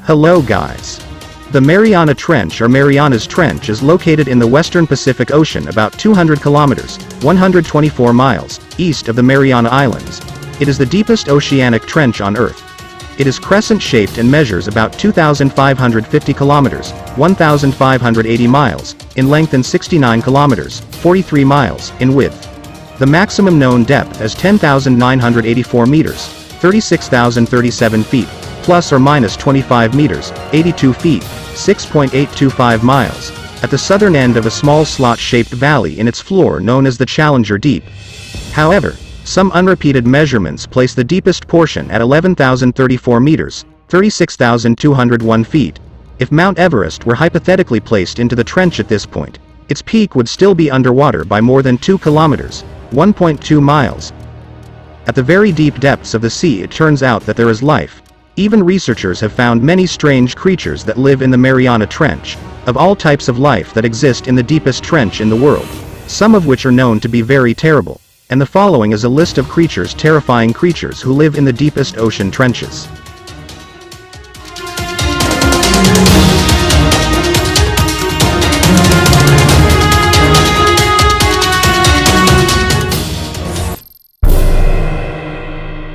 Hello guys. The Mariana Trench or Mariana's Trench is located in the western Pacific Ocean about 200 kilometers, 124 miles, east of the Mariana Islands. It is the deepest oceanic trench on Earth. It is crescent-shaped and measures about 2,550 kilometers, 1,580 miles, in length and 69 kilometers, 43 miles, in width. The maximum known depth is 10,984 meters, 36,037 feet, plus or minus 25 meters, 82 feet, 6.825 miles, at the southern end of a small slot-shaped valley in its floor known as the Challenger Deep. However, some unrepeated measurements place the deepest portion at 11,034 meters, 36,201 feet. If Mount Everest were hypothetically placed into the trench at this point, its peak would still be underwater by more than 2 kilometers, 1.2 miles. At the very deep depths of the sea, it turns out that there is life. Even researchers have found many strange creatures that live in the Mariana Trench, of all types of life that exist in the deepest trench in the world, some of which are known to be very terrible, and the following is a list of terrifying creatures who live in the deepest ocean trenches.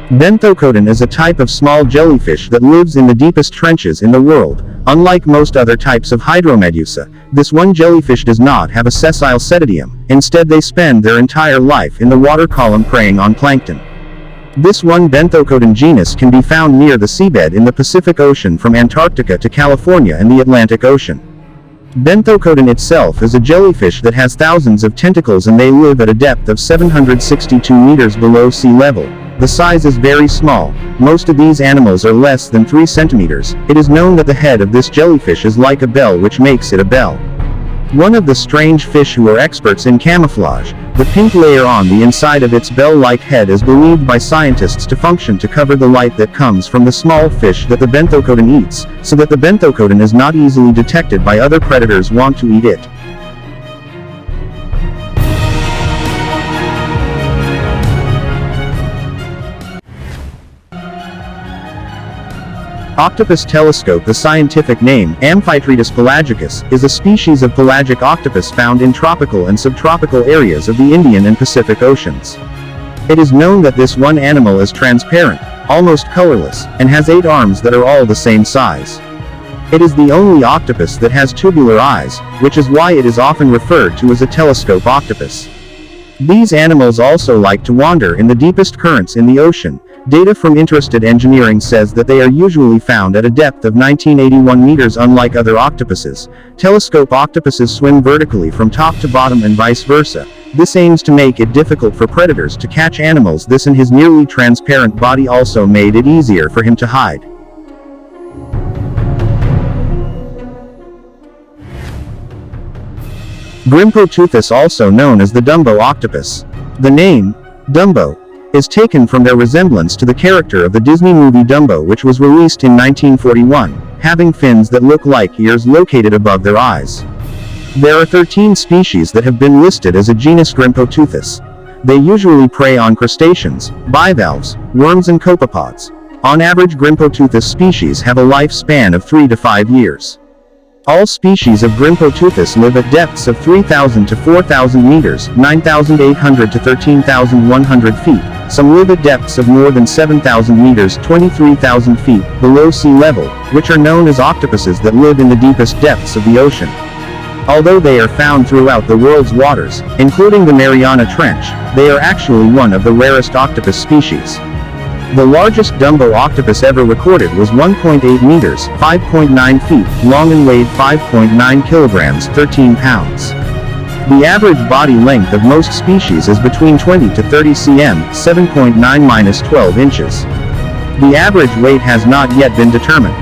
Benthocoten is a type of small jellyfish that lives in the deepest trenches in the world. Unlike most other types of hydromedusa, this one jellyfish does not have a sessile cetidium. Instead, they spend their entire life in the water column preying on plankton. This one Benthocoten genus can be found near the seabed in the Pacific Ocean from Antarctica to California and the Atlantic Ocean. Benthocoten itself is a jellyfish that has thousands of tentacles, and they live at a depth of 762 meters below sea level. The size is very small. Most of these animals are less than 3 centimeters. It is known that the head of this jellyfish is like a bell, which makes it a bell. One of the strange fish who are experts in camouflage, the pink layer on the inside of its bell-like head is believed by scientists to function to cover the light that comes from the small fish that the Benthocoten eats, so that the Benthocoten is not easily detected by other predators want to eat it. Octopus Telescope. The scientific name, Amphitretus pelagicus, is a species of pelagic octopus found in tropical and subtropical areas of the Indian and Pacific Oceans. It is known that this one animal is transparent, almost colorless, and has 8 arms that are all the same size. It is the only octopus that has tubular eyes, which is why it is often referred to as a telescope octopus. These animals also like to wander in the deepest currents in the ocean. Data from Interested Engineering says that they are usually found at a depth of 1981 meters. Unlike other octopuses, telescope octopuses swim vertically from top to bottom and vice versa. This aims to make it difficult for predators to catch animals. This and his nearly transparent body also made it easier for him to hide. Benthocoten, also known as the Dumbo Octopus. The name, Dumbo, is taken from their resemblance to the character of the Disney movie Dumbo, which was released in 1941, having fins that look like ears located above their eyes. There are 13 species that have been listed as a genus Benthocoten. They usually prey on crustaceans, bivalves, worms and copepods. On average, Benthocoten species have a lifespan of 3 to 5 years. All species of Benthocoten live at depths of 3,000 to 4,000 meters, 9,800 to 13,100 feet. Some live at depths of more than 7,000 meters, 23,000 feet, below sea level, which are known as octopuses that live in the deepest depths of the ocean. Although they are found throughout the world's waters, including the Mariana Trench, they are actually one of the rarest octopus species. The largest Dumbo octopus ever recorded was 1.8 meters, 5.9 feet, long and weighed 5.9 kilograms, 13 pounds. The average body length of most species is between 20 to 30 cm, 7.9 - 12 inches. The average weight has not yet been determined.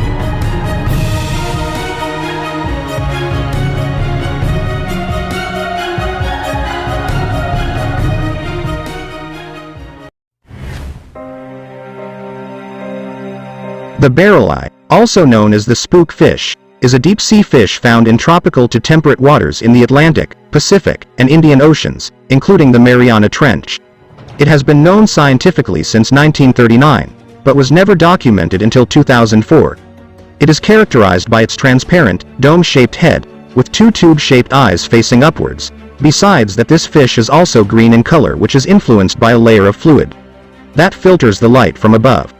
The barrel eye, also known as the spook fish, is a deep-sea fish found in tropical to temperate waters in the Atlantic, Pacific, and Indian Oceans, including the Mariana Trench. It has been known scientifically since 1939, but was never documented until 2004. It is characterized by its transparent, dome-shaped head, with two tube-shaped eyes facing upwards. Besides that, this fish is also green in color, which is influenced by a layer of fluid that filters the light from above.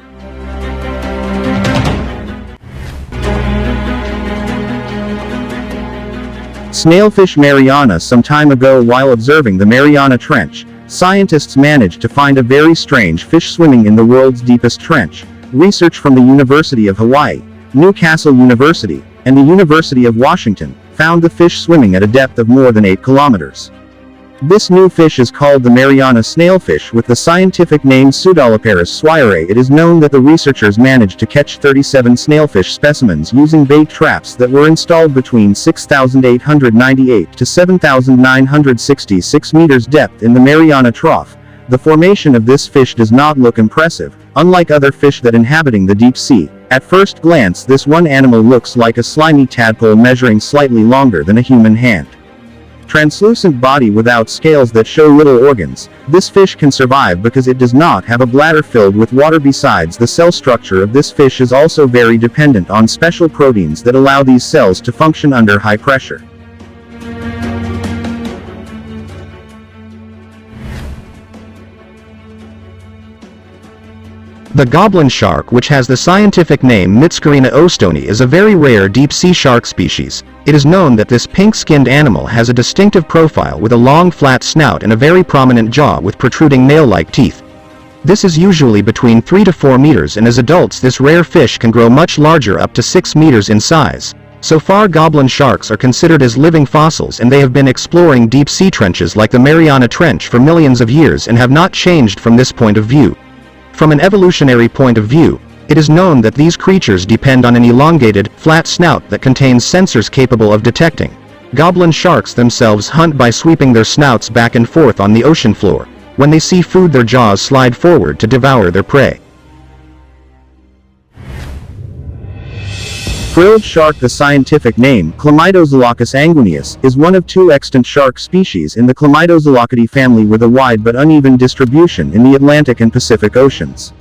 Snailfish Mariana. Some time ago, while observing the Mariana Trench, scientists managed to find a very strange fish swimming in the world's deepest trench. Research from the University of Hawaii, Newcastle University, and the University of Washington found the fish swimming at a depth of more than 8 kilometers. This new fish is called the Mariana snailfish, with the scientific name Pseudoloparus swirare. It is known that the researchers managed to catch 37 snailfish specimens using bait traps that were installed between 6,898 to 7,966 meters depth in the Mariana Trough. The formation of this fish does not look impressive, unlike other fish that inhabiting the deep sea. At first glance, this one animal looks like a slimy tadpole measuring slightly longer than a human hand. Translucent body without scales that show little organs. This fish can survive because it does not have a bladder filled with water. Besides, the cell structure of this fish is also very dependent on special proteins that allow these cells to function under high pressure. The goblin shark, which has the scientific name Mitscarina ostoni, is a very rare deep-sea shark species. It is known that this pink-skinned animal has a distinctive profile with a long flat snout and a very prominent jaw with protruding nail-like teeth. This is usually between 3 to 4 meters, and as adults this rare fish can grow much larger, up to 6 meters in size. So far, goblin sharks are considered as living fossils, and they have been exploring deep-sea trenches like the Mariana Trench for millions of years and have not changed from this point of view. From an evolutionary point of view, it is known that these creatures depend on an elongated, flat snout that contains sensors capable of detecting. Goblin sharks themselves hunt by sweeping their snouts back and forth on the ocean floor. When they see food, their jaws slide forward to devour their prey. Frilled shark. The scientific name, Chlamydozolocus anguineus, is one of 2 extant shark species in the Chlamydozolocidae family with a wide but uneven distribution in the Atlantic and Pacific Oceans.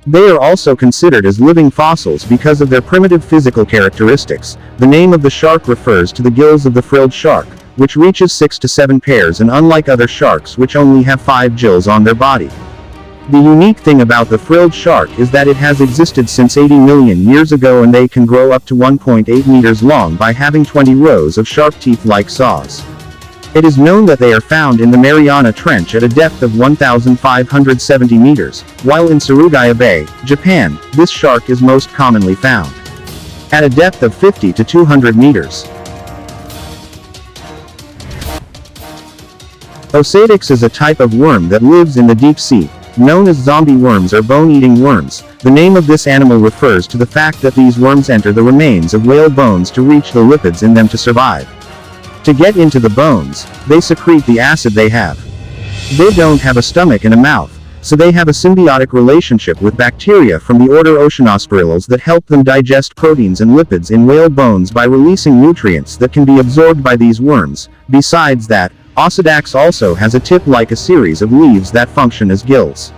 They are also considered as living fossils because of their primitive physical characteristics. The name of the shark refers to the gills of the frilled shark, which reaches 6 to 7 pairs, and unlike other sharks which only have 5 gills on their body. The unique thing about the frilled shark is that it has existed since 80 million years ago, and they can grow up to 1.8 meters long by having 20 rows of sharp teeth like saws. It is known that they are found in the Mariana Trench at a depth of 1,570 meters, while in Surugaya Bay, Japan, this shark is most commonly found at a depth of 50 to 200 meters. Osidax is a type of worm that lives in the deep sea, known as zombie worms or bone-eating worms. The name of this animal refers to the fact that these worms enter the remains of whale bones to reach the lipids in them to survive. To get into the bones, they secrete the acid they have. They don't have a stomach and a mouth, so they have a symbiotic relationship with bacteria from the order Oceanospirillales that help them digest proteins and lipids in whale bones by releasing nutrients that can be absorbed by these worms. Besides that, Osidax also has a tip like a series of leaves that function as gills.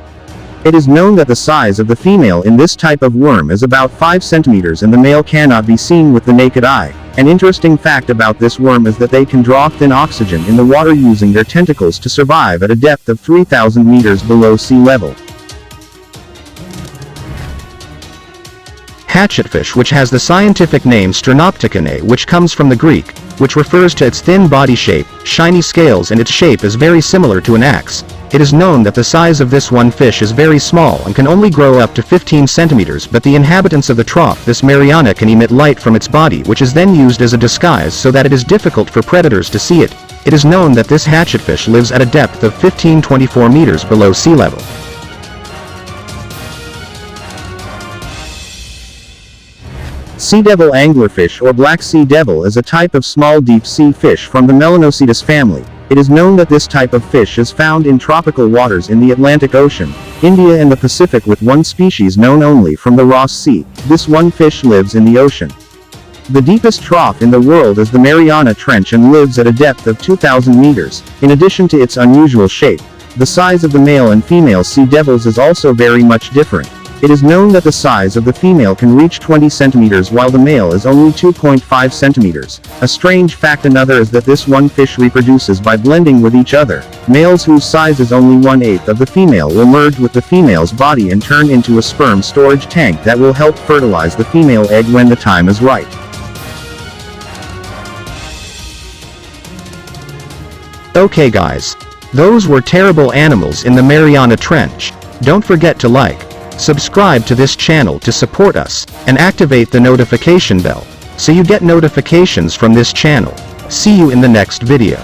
It is known that the size of the female in this type of worm is about 5 centimeters, and the male cannot be seen with the naked eye. An interesting fact about this worm is that they can draw thin oxygen in the water using their tentacles to survive at a depth of 3,000 meters below sea level. Hatchetfish, which has the scientific name Sternopticanae, which comes from the Greek, which refers to its thin body shape, shiny scales, and its shape is very similar to an axe. It is known that the size of this one fish is very small and can only grow up to 15 centimeters, but the inhabitants of the trough, this Mariana, can emit light from its body, which is then used as a disguise so that it is difficult for predators to see it. It is known that this hatchetfish lives at a depth of 15-24 meters below sea level. Sea devil anglerfish or black sea devil is a type of small deep-sea fish from the Melanocidas family. It is known that this type of fish is found in tropical waters in the Atlantic Ocean, India and the Pacific, with one species known only from the Ross Sea. This one fish lives in the ocean. The deepest trough in the world is the Mariana Trench and lives at a depth of 2,000 meters. In addition to its unusual shape, the size of the male and female sea devils is also very much different. It is known that the size of the female can reach 20 centimeters while the male is only 2.5 centimeters. A strange fact another is that this one fish reproduces by blending with each other. Males whose size is only 1/8 of the female will merge with the female's body and turn into a sperm storage tank that will help fertilize the female egg when the time is right. Okay guys. Those were terrible animals in the Mariana Trench. Don't forget to like, subscribe to this channel to support us, and activate the notification bell, so you get notifications from this channel. See you in the next video.